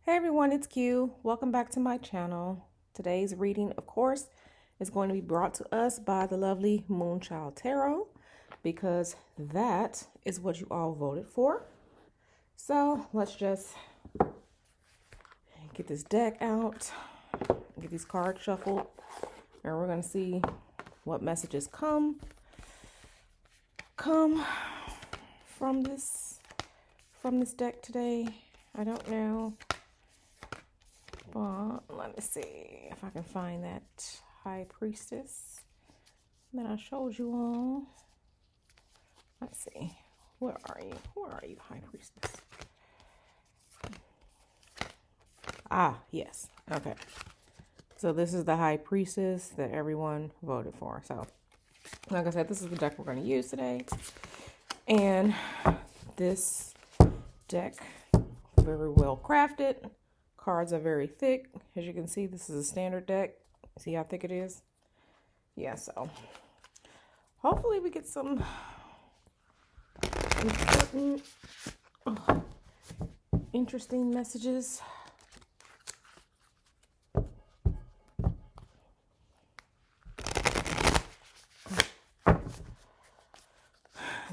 Hey everyone, it's Q. Welcome back to my channel. Today's reading, of course, is going to be brought to us by the lovely Moonchild Tarot because that is what you all voted for. So let's just get this deck out, get these cards shuffled, and we're going to see what messages come from this deck today. I don't know. But let me see if I can find that High Priestess that I showed you all. Let's see. Where are you? Where are you, High Priestess? Ah, yes. Okay. So this is the High Priestess that everyone voted for. So, like I said, this is the deck we're going to use today. And this deck, very well crafted. Cards are very thick. As you can see, this is a standard deck. See how thick it is? Yeah, so hopefully we get some important, interesting messages.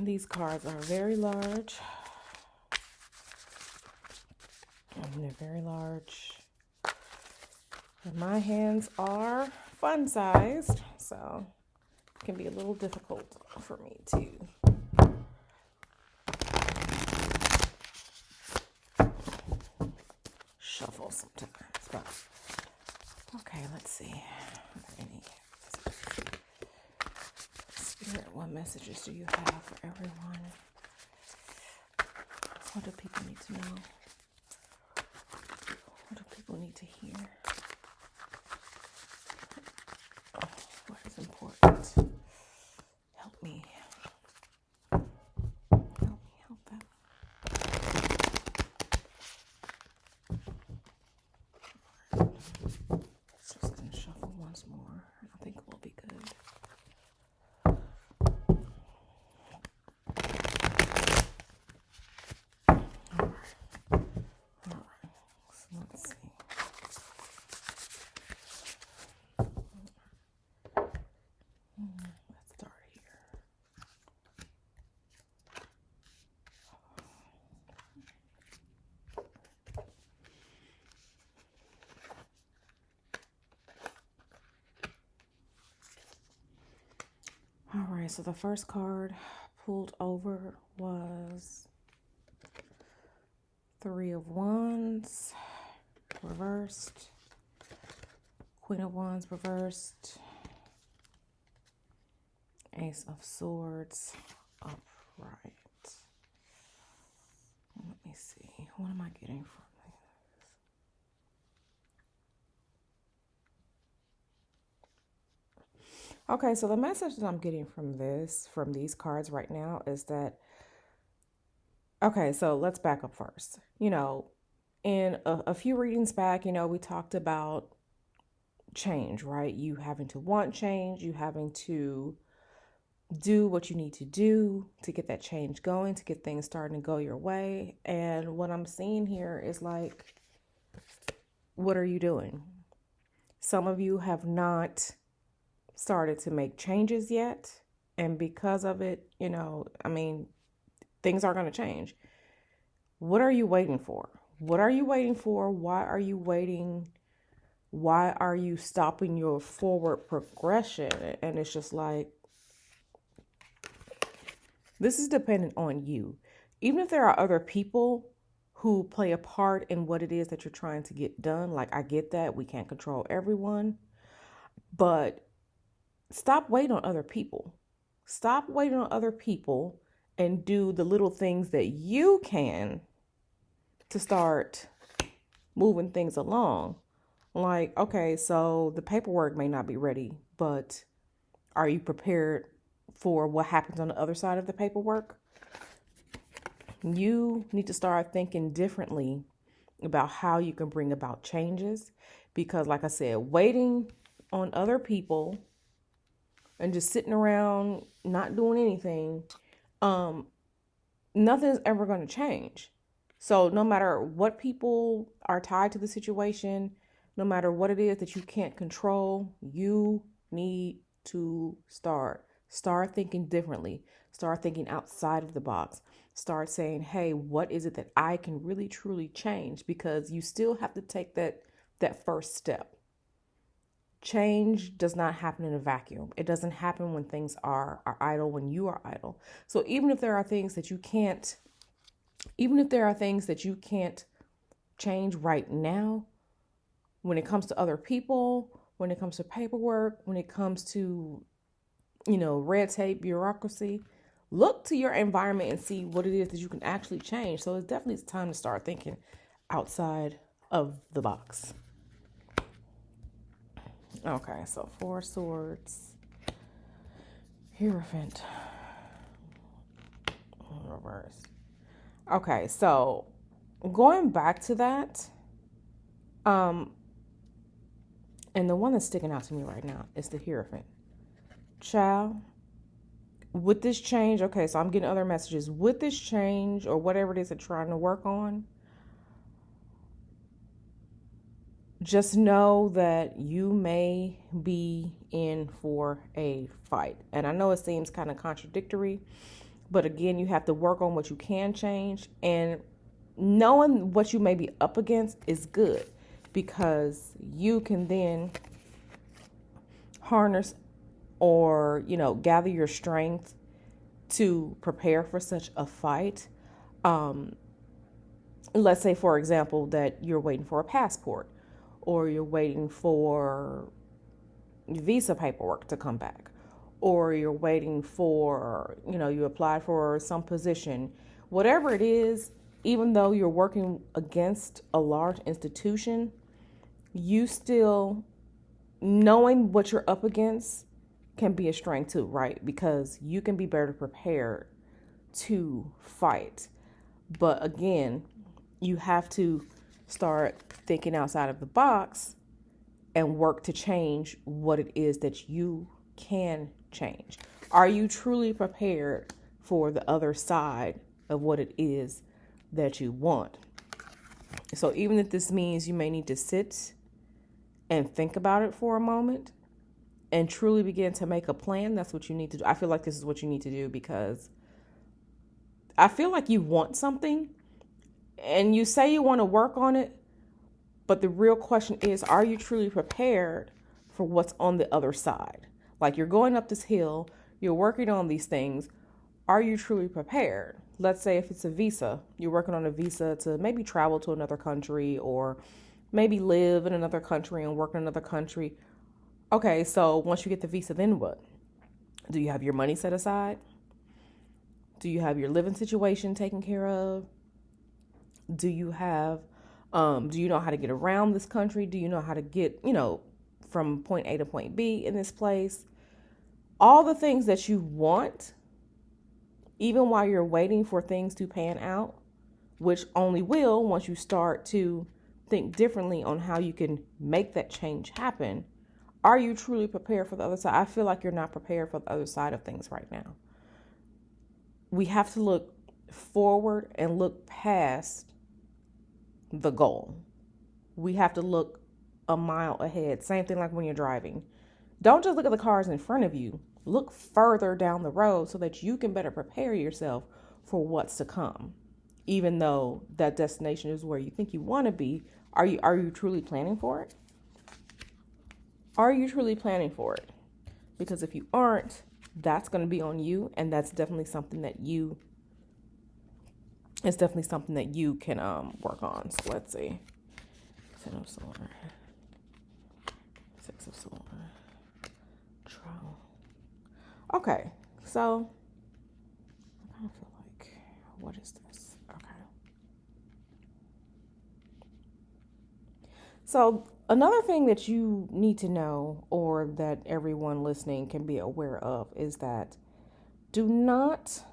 These cards are very large. They're very large. And my hands are fun-sized, so it can be a little difficult for me to shuffle sometimes. But okay, let's see. Spirit, what messages do you have for everyone? What do people need to know? What do people need to hear? Oh, what is important? Help me. Help them. Let's just gonna shuffle once more. I think we'll be good. Let's see. Let's start here. All right, so the first card pulled over was Three of Wands reversed, Queen of Wands reversed, Ace of Swords upright. Let me see. What am I getting from this? Okay, so the message that I'm getting from these cards right now is that, okay, so let's back up first. In a few readings back, we talked about change, right? You having to want change, you having to do what you need to do to get that change going, to get things starting to go your way. And what I'm seeing here is like, what are you doing? Some of you have not started to make changes yet. And because of it, things are going to change. What are you waiting for? What are you waiting for? Why are you waiting? Why are you stopping your forward progression? And it's just like, this is dependent on you. Even if there are other people who play a part in what it is that you're trying to get done, like I get that we can't control everyone, but stop waiting on other people. Stop waiting on other people and do the little things that you can to start moving things along. Like, okay, so the paperwork may not be ready, but are you prepared for what happens on the other side of the paperwork? You need to start thinking differently about how you can bring about changes, because like I said, waiting on other people and just sitting around not doing anything, nothing's ever going to change. So no matter what people are tied to the situation, no matter what it is that you can't control, you need to start thinking differently. Start thinking outside of the box. Start saying, hey, what is it that I can really truly change? Because you still have to take that first step. Change does not happen in a vacuum. It doesn't happen when things are idle, when you are idle. So even if there are things that you can't change right now, when it comes to other people, when it comes to paperwork, when it comes to, red tape, bureaucracy, look to your environment and see what it is that you can actually change. So it's definitely time to start thinking outside of the box. Okay, so 4 swords, Hierophant, reverse. Okay, so going back to that, and the one that's sticking out to me right now is the Hierophant. Child, with this change, okay, so I'm getting other messages. With this change or whatever it is that you're trying to work on, just know that you may be in for a fight. And I know it seems kind of contradictory, but again, you have to work on what you can change. And knowing what you may be up against is good, because you can then harness or, gather your strength to prepare for such a fight. Let's say, for example, that you're waiting for a passport, or you're waiting for visa paperwork to come back, or you're waiting for, you applied for some position, whatever it is. Even though you're working against a large institution, you still, knowing what you're up against can be a strength too, right? Because you can be better prepared to fight. But again, you have to start thinking outside of the box and work to change what it is that you can change. Are you truly prepared for the other side of what it is that you want? So even if this means you may need to sit and think about it for a moment and truly begin to make a plan, that's what you need to do. I feel like this is what you need to do, because I feel like you want something and you say you want to work on it, but the real question is, are you truly prepared for what's on the other side? Like, you're going up this hill, you're working on these things. Are you truly prepared? Let's say if it's a visa, you're working on a visa to maybe travel to another country, or maybe live in another country and work in another country. Okay, so once you get the visa, then what? Do you have your money set aside? Do you have your living situation taken care of? Do you know how to get around this country? Do you know how to get, from point A to point B in this place? All the things that you want, even while you're waiting for things to pan out, which only will once you start to think differently on how you can make that change happen. Are you truly prepared for the other side? I feel like you're not prepared for the other side of things right now. We have to look forward and look past the goal. We have to look a mile ahead. Same thing like when you're driving. Don't just look at the cars in front of you. Look further down the road so that you can better prepare yourself for what's to come. Even though that destination is where you think you want to be, are you truly planning for it? Are you truly planning for it? Because if you aren't, that's going to be on you, and that's definitely something that you can work on. So let's see. 10 of Swords, 6 of Swords, Trial. Okay, so I kind of feel like, what is this? Okay. So another thing that you need to know, or that everyone listening can be aware of, is that do not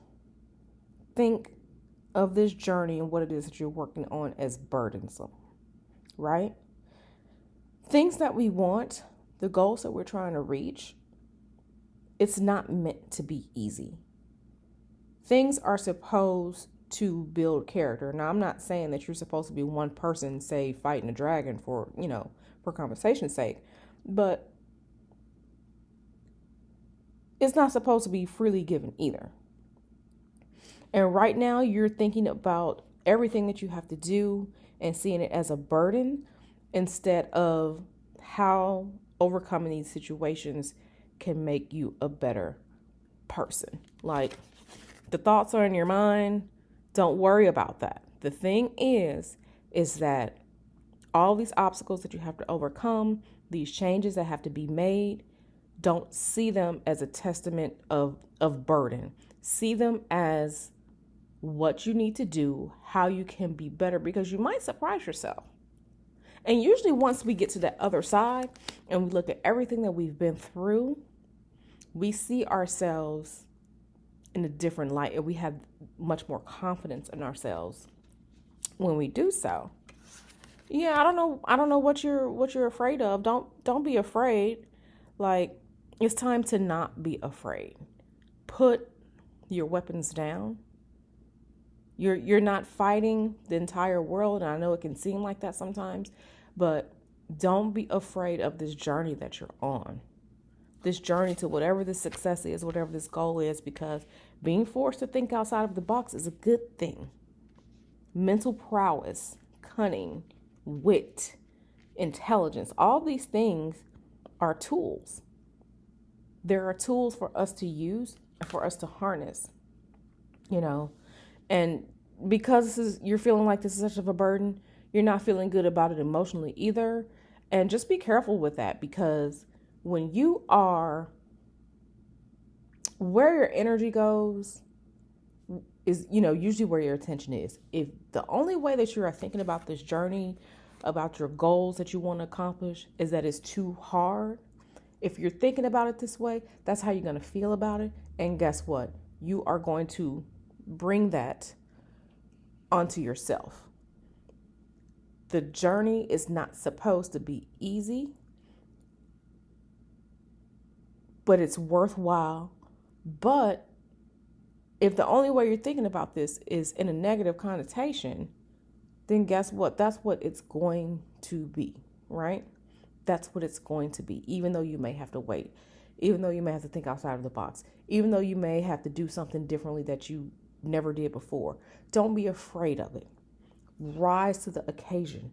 think of this journey and what it is that you're working on as burdensome, right? Things that we want, the goals that we're trying to reach, it's not meant to be easy. Things are supposed to build character. Now, I'm not saying that you're supposed to be one person, say, fighting a dragon for, for conversation's sake, but it's not supposed to be freely given either. And right now you're thinking about everything that you have to do and seeing it as a burden instead of how overcoming these situations can make you a better person. Like, the thoughts are in your mind. Don't worry about that. The thing is that all these obstacles that you have to overcome, these changes that have to be made, don't see them as a testament of burden. See them as what you need to do, how you can be better, because you might surprise yourself. And usually once we get to that other side and we look at everything that we've been through, we see ourselves in a different light, and we have much more confidence in ourselves when we do so. Yeah, I don't know what you're afraid of. Don't be afraid. Like, it's time to not be afraid. Put your weapons down. You're not fighting the entire world, and I know it can seem like that sometimes, but don't be afraid of this journey that you're on. This journey to whatever this success is, whatever this goal is, because being forced to think outside of the box is a good thing. Mental prowess, cunning, wit, intelligence, all these things are tools. There are tools for us to use and for us to harness, and because you're feeling like this is such of a burden, you're not feeling good about it emotionally either. And just be careful with that, because when you are where your energy goes is, usually where your attention is. If the only way that you are thinking about this journey, about your goals that you want to accomplish, is that it's too hard, if you're thinking about it this way, that's how you're going to feel about it. And guess what? You are going to bring that onto yourself. The journey is not supposed to be easy, but it's worthwhile. But if the only way you're thinking about this is in a negative connotation, then guess what? That's what it's going to be, right? That's what it's going to be, even though you may have to wait, even though you may have to think outside of the box, even though you may have to do something differently that you never did before. Don't be afraid of it. Rise to the occasion.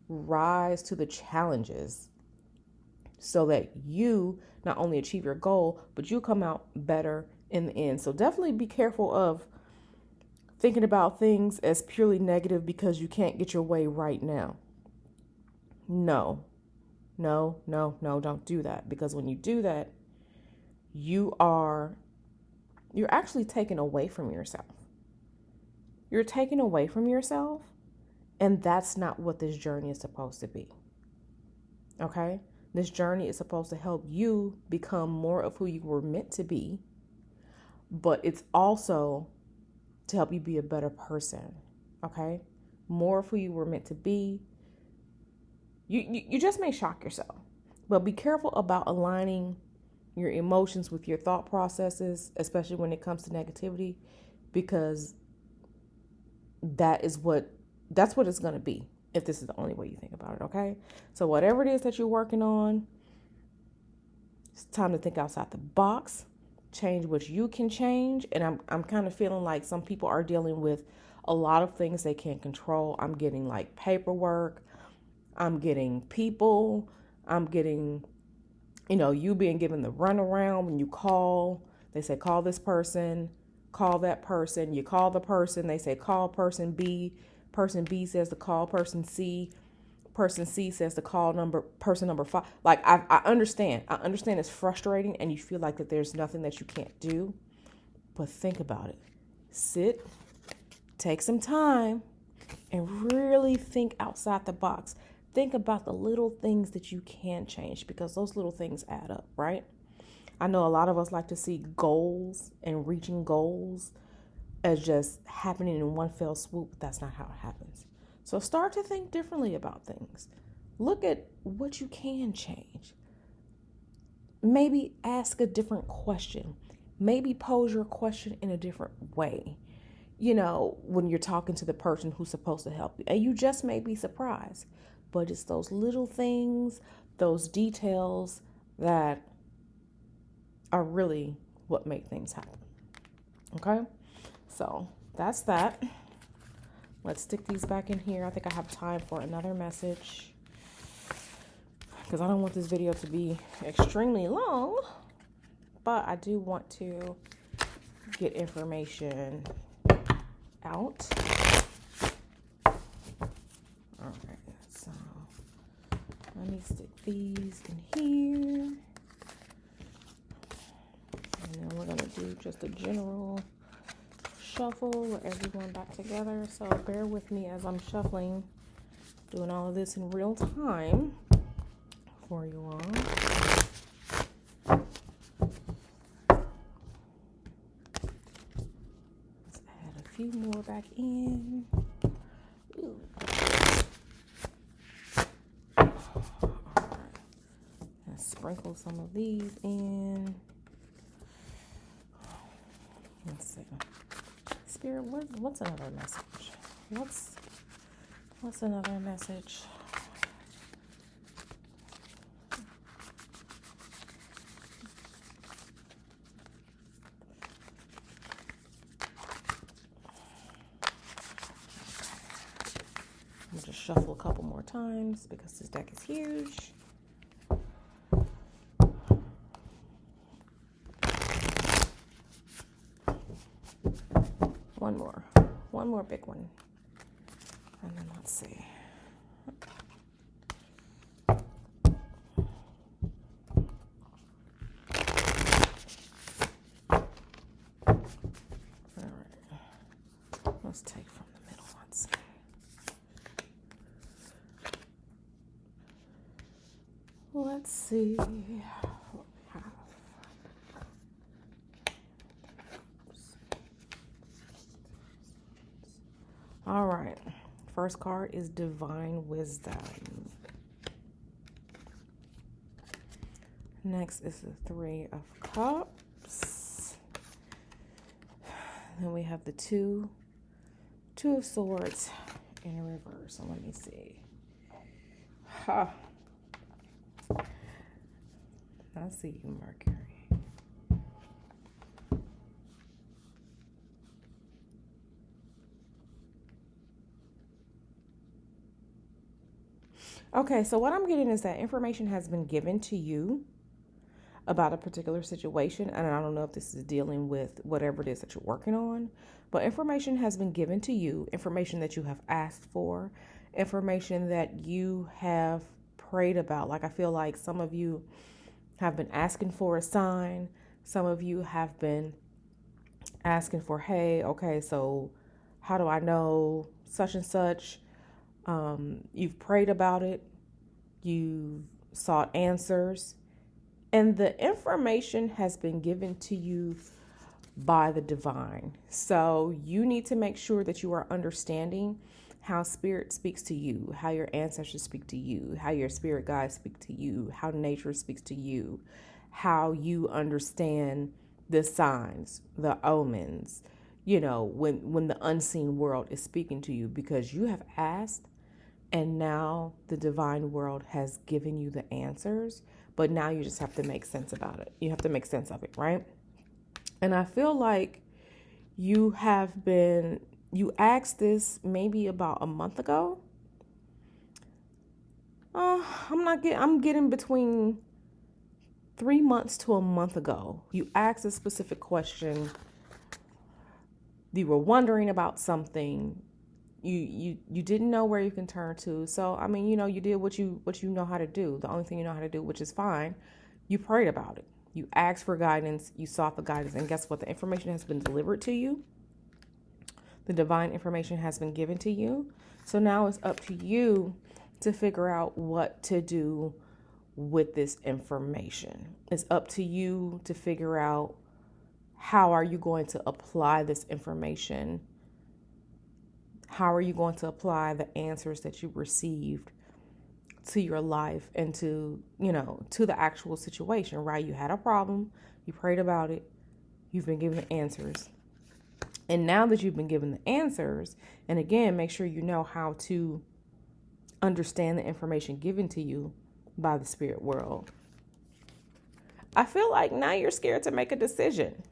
Rise to the challenges so that you not only achieve your goal, but you come out better in the end. So definitely be careful of thinking about things as purely negative because you can't get your way right now. No, don't do that. Because when you do that, you're actually taken away from yourself. You're taken away from yourself, and that's not what this journey is supposed to be. Okay? This journey is supposed to help you become more of who you were meant to be, but it's also to help you be a better person. Okay? More of who you were meant to be. You just may shock yourself, but be careful about aligning your emotions with your thought processes, especially when it comes to negativity, because that's what it's going to be if this is the only way you think about it. Okay, so whatever it is that you're working on, it's time to think outside the box, change what you can change. And I'm kind of feeling like some people are dealing with a lot of things they can't control. I'm getting like paperwork, I'm getting people, I'm getting, you being given the runaround when you call. They say, call this person, call that person. You call the person, they say, call person B. Person B says to call person C. Person C says to call person number 5. Like, I understand. I understand it's frustrating and you feel like that there's nothing that you can't do. But think about it. Sit, take some time, and really think outside the box. Think about the little things that you can change, because those little things add up, right? I know a lot of us like to see goals and reaching goals as just happening in one fell swoop, but that's not how it happens. So start to think differently about things. Look at what you can change. Maybe ask a different question. Maybe pose your question in a different way. when you're talking to the person who's supposed to help you. And you just may be surprised. But it's those little things, those details that are really what make things happen. Okay? So that's that. Let's stick these back in here. I think I have time for another message, because I don't want this video to be extremely long, but I do want to get information out. All right, so let me stick these in here. And then we're going to do just a general shuffle with everyone back together. So bear with me as I'm shuffling, doing all of this in real time for you all. Let's add a few more back in. Ooh. Let's sprinkle some of these in. Let's see. Spirit, what's another message? What's another message? I'm gonna just shuffle a couple more times because this deck is huge. One more big one. And then let's see. All right. Let's take from the middle. Let's see. Let's see what we have. All right. First card is Divine Wisdom. Next is the Three of Cups. Then we have the Two of Swords in reverse. So let me see. Ha. I see you, Mercury. Okay, so what I'm getting is that information has been given to you about a particular situation, and I don't know if this is dealing with whatever it is that you're working on, but information has been given to you, information that you have asked for, information that you have prayed about. Like, I feel like some of you have been asking for a sign. Some of you have been asking for, hey, okay, so how do I know such and such? You've prayed about it. You've sought answers. And the information has been given to you by the divine. So you need to make sure that you are understanding how spirit speaks to you, how your ancestors speak to you, how your spirit guides speak to you, how nature speaks to you, how you understand the signs, the omens, when the unseen world is speaking to you, because you have asked and now the divine world has given you the answers, but now you just have to make sense about it. You have to make sense of it, right? And I feel like you asked this maybe about a month ago. I'm getting between 3 months to a month ago. You asked a specific question. You were wondering about something. You didn't know where you can turn to. So, I mean, you did what you know how to do. The only thing you know how to do, which is fine. You prayed about it. You asked for guidance. You sought the guidance. And guess what? The information has been delivered to you. The divine information has been given to you. So now it's up to you to figure out what to do with this information. It's up to you to figure out how are you going to apply this information. How are you going to apply the answers that you received to your life and to the actual situation, right? You had a problem, you prayed about it, you've been given answers. And now that you've been given the answers, and again, make sure you know how to understand the information given to you by the spirit world. I feel like now you're scared to make a decision.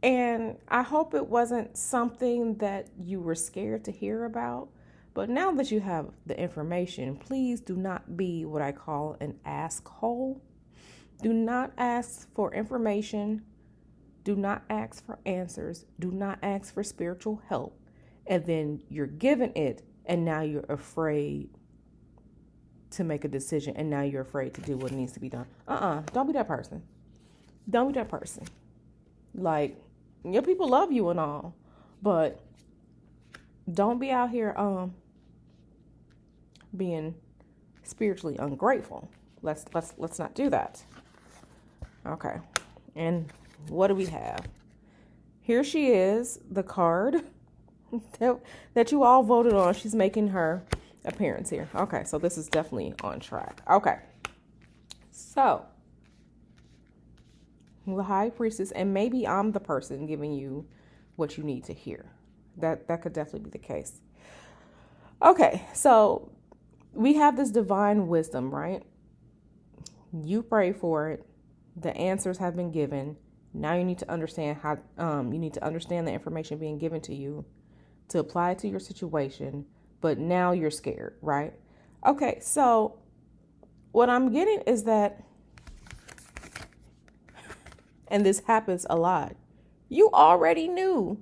And I hope it wasn't something that you were scared to hear about. But now that you have the information, please do not be what I call an ask hole. Do not ask for information. Do not ask for answers. Do not ask for spiritual help. And then you're given it, and now you're afraid to make a decision, and now you're afraid to do what needs to be done. Don't be that person. Don't be that person. Like, your people love you and all, but don't be out here being spiritually ungrateful. Let's not do that. Okay. And what do we have? Here she is, the card that you all voted on. She's making her appearance here. Okay, so this is definitely on track. Okay. So, the high priestess, and maybe I'm the person giving you what you need to hear. That could definitely be the case. Okay, so we have this divine wisdom, right? You pray for it. The answers have been given. Now you need to understand how you need to understand the information being given to you to apply it to your situation. But now you're scared, right? Okay, so what I'm getting is that, and this happens a lot, you already knew.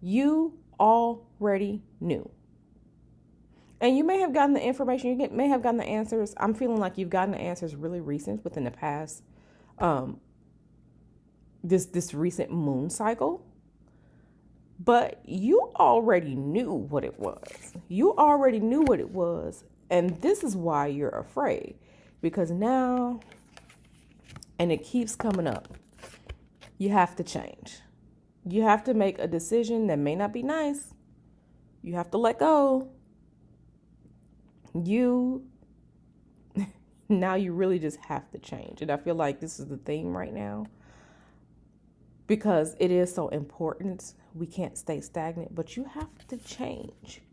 You already knew. And you may have gotten the information, may have gotten the answers. I'm feeling like you've gotten the answers really recent, within the past, this recent moon cycle. But you already knew what it was. You already knew what it was. And this is why you're afraid. Because now, and it keeps coming up, you have to change. You have to make a decision that may not be nice. You have to let go. Now you really just have to change. And I feel like this is the theme right now, because it is so important. We can't stay stagnant, but you have to change.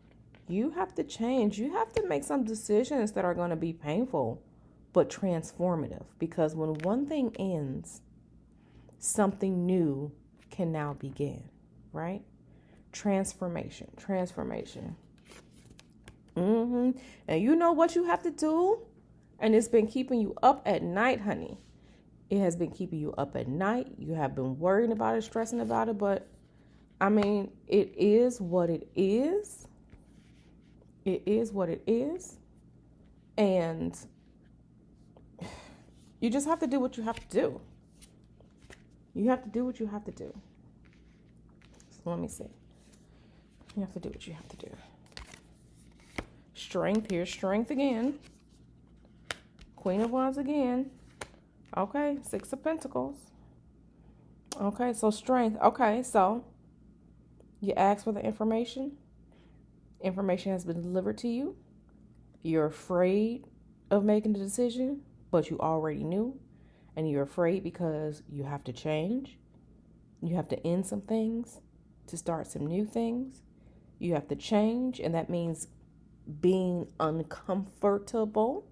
You have to change. You have to make some decisions that are going to be painful, but transformative. Because when one thing ends, something new can now begin, right? Transformation. And you know what you have to do? And it's been keeping you up at night, honey. It has been keeping you up at night. You have been worrying about it, stressing about it, but I mean, it is what it is. It is what it is. And you just have to do what you have to do. You have to do what you have to do. So let me see. You have to do what you have to do. Strength, here's strength again. Queen of Wands again. Okay, Six of Pentacles. Okay, so strength. Okay, so you asked for the information. Information has been delivered to you. You're afraid of making the decision, but you already knew. And you're afraid because you have to change. You have to end some things to start some new things. You have to change, and that means being uncomfortable,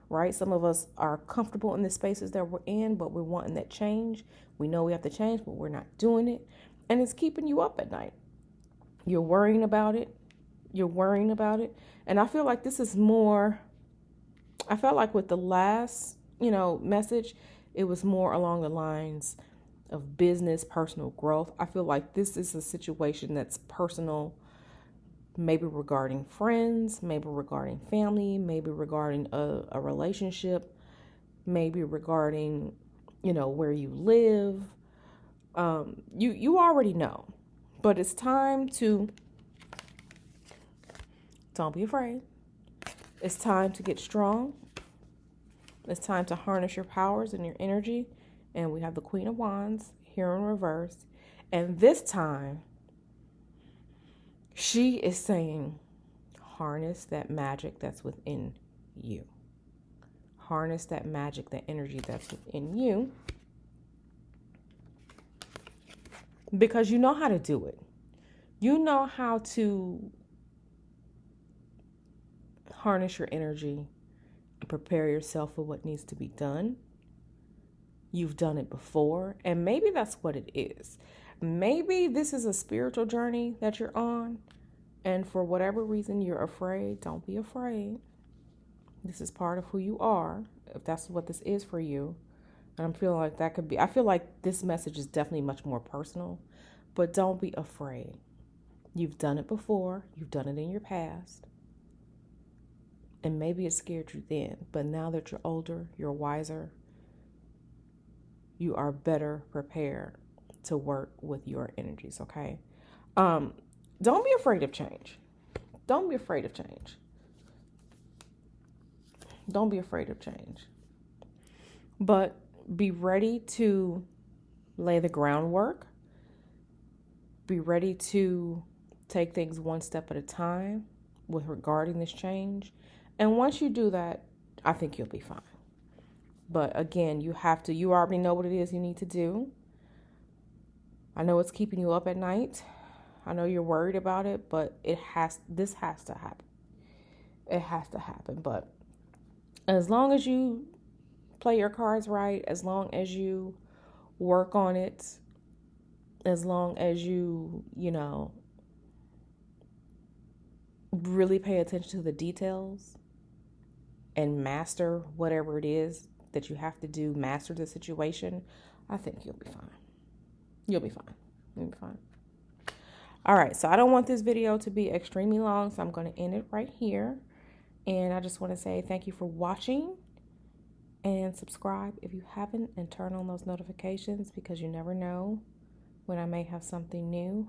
right? Some of us are comfortable in the spaces that we're in, but we're wanting that change. We know we have to change, but we're not doing it. And it's keeping you up at night. You're worrying about it. And I feel like this is more, I felt like with the last, message, it was more along the lines of business, personal growth. I feel like this is a situation that's personal, maybe regarding friends, maybe regarding family, maybe regarding a relationship, maybe regarding, where you live. You already know, but it's time to, don't be afraid. It's time to get strong. It's time to harness your powers and your energy. And we have the Queen of Wands here in reverse. And this time, she is saying, harness that magic that's within you. Harness that magic, that energy that's within you. because you know how to do it. You know how to harness your energy and prepare yourself for what needs to be done. You've done it before, and maybe that's what it is. Maybe this is a spiritual journey that you're on, and for whatever reason you're afraid. Don't be afraid. This is part of who you are, if that's what this is for you. And I'm feeling like that could be, I feel like this message is definitely much more personal, but don't be afraid. You've done it before, you've done it in your past, and maybe it scared you then, but now that you're older, you're wiser, you are better prepared to work with your energies, okay? Don't be afraid of change. Don't be afraid of change. Don't be afraid of change. But be ready to lay the groundwork. Be ready to take things one step at a time with regarding this change. And once you do that, I think you'll be fine. But again, you already know what it is you need to do. I know it's keeping you up at night. I know you're worried about it, but this has to happen. It has to happen. But as long as you play your cards right, as long as you work on it, as long as you really pay attention to the details and master whatever it is that you have to do, master the situation, I think you'll be fine. You'll be fine. You'll be fine. All right, so I don't want this video to be extremely long, so I'm going to end it right here. And I just want to say thank you for watching, and subscribe if you haven't, and turn on those notifications because you never know when I may have something new.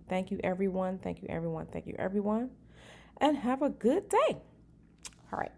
Thank you, everyone. Thank you, everyone. Thank you, everyone. And have a good day. All right.